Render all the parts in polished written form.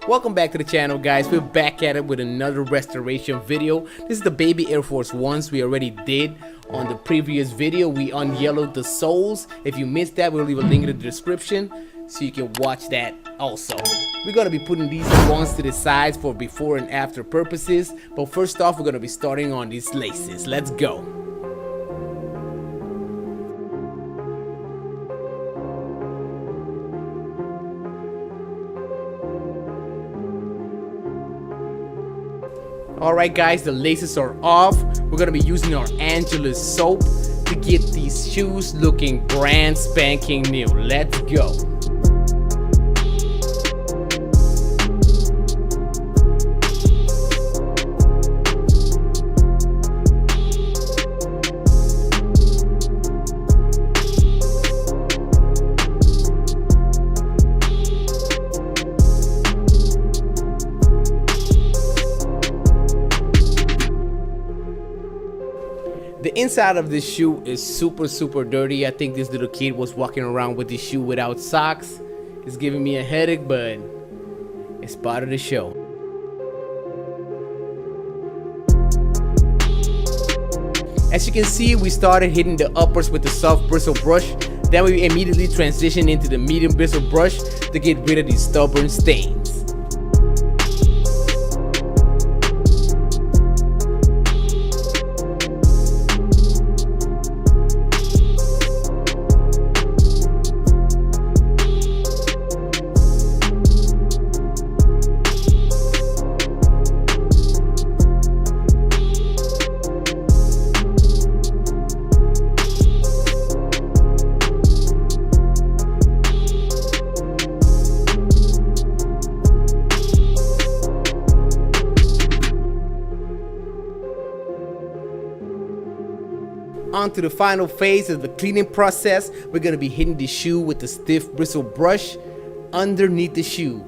Welcome back to the channel, guys. We're back at it with another restoration video. This is the baby Air Force Ones we already did on the previous video. We unyellowed the soles. If you missed that, we'll leave a link in the description so you can watch that also. We're going to be putting these ones to the sides for before and after purposes. But first off, we're going to be starting on these laces. Let's go. Alright guys, the laces are off. We're going to be using our Angelus soap to get these shoes looking brand spanking new. Let's go. The inside of this shoe is super dirty. I think this little kid was walking around with this shoe without socks. It's giving me a headache, but it's part of the show. As you can see, we started hitting the uppers with the soft bristle brush. Then we immediately transitioned into the medium bristle brush to get rid of these stubborn stains. On to the final phase of the cleaning process. We're going to be hitting the shoe with the stiff bristle brush underneath the shoe.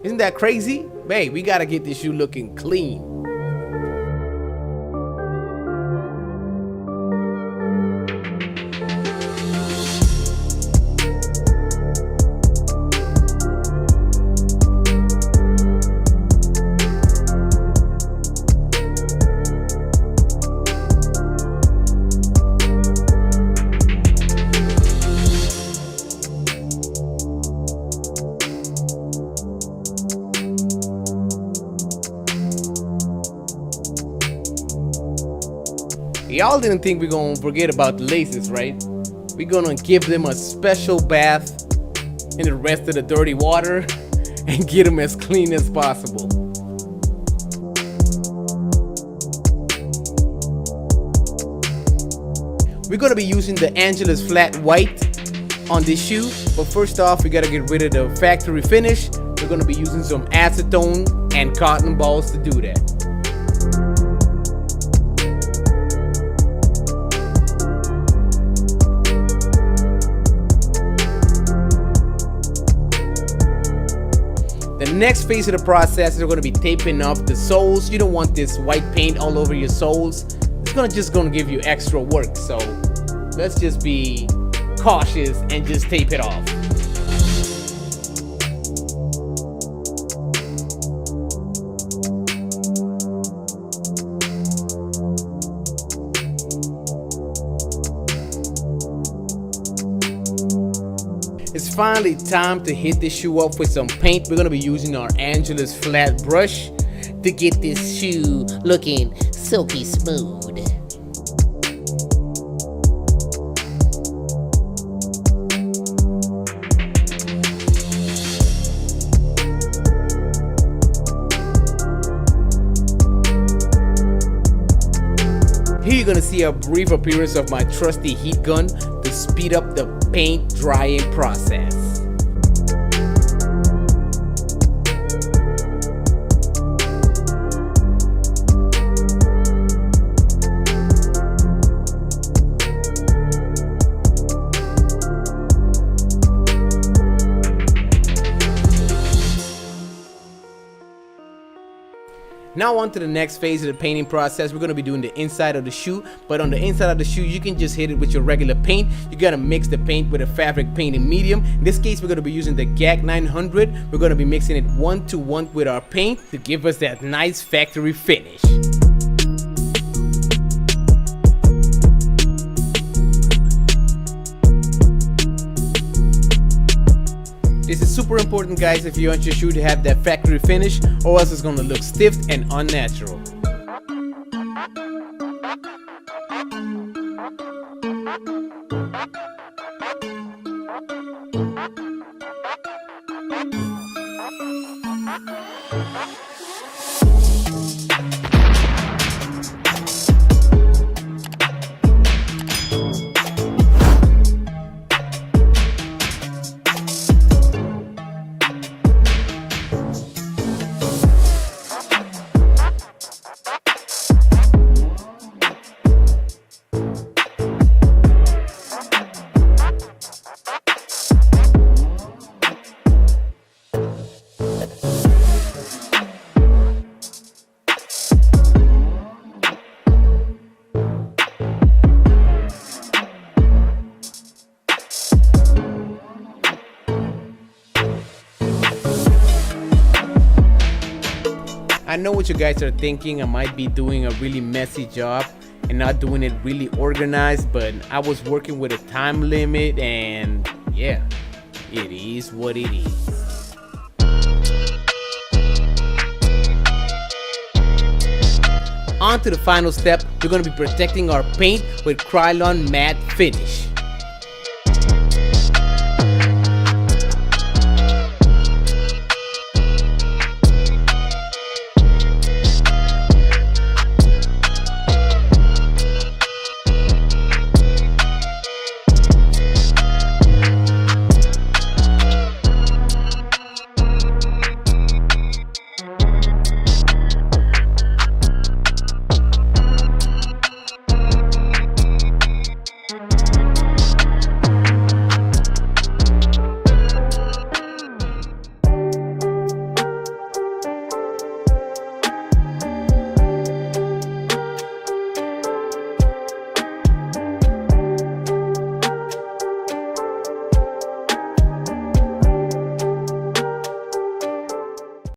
Isn't that crazy? Hey, we got to get this shoe looking clean. Y'all didn't think we're gonna forget about the laces, right? We're gonna give them a special bath in the rest of the dirty water and get them as clean as possible. We're gonna be using the Angelus flat white on this shoe, but first off, we gotta get rid of the factory finish. We're gonna be using some acetone and cotton balls to do that. The next phase of the process is we're going to be taping up the soles. You don't want this white paint all over your soles. It's just going to give you extra work. So let's just be cautious and just tape it off. It's finally time to hit this shoe up with some paint. We're going to be using our Angelus flat brush to get this shoe looking silky smooth. Here you're going to see a brief appearance of my trusty heat gun to speed up the paint drying process. Now on to the next phase of the painting process. We're going to be doing the inside of the shoe, but on the inside of the shoe you can just hit it with your regular paint. You got to mix the paint with a fabric painting medium. In this case we're going to be using the GAC 900. We're going to be mixing it 1-to-1 with our paint to give us that nice factory finish. This is super important, guys, if you want your shoe to have that factory finish, or else it's gonna look stiff and unnatural. I know what you guys are thinking. I might be doing a really messy job and not doing it really organized, but I was working with a time limit, and yeah, it is what it is. On to the final step. We're going to be protecting our paint with Krylon matte finish.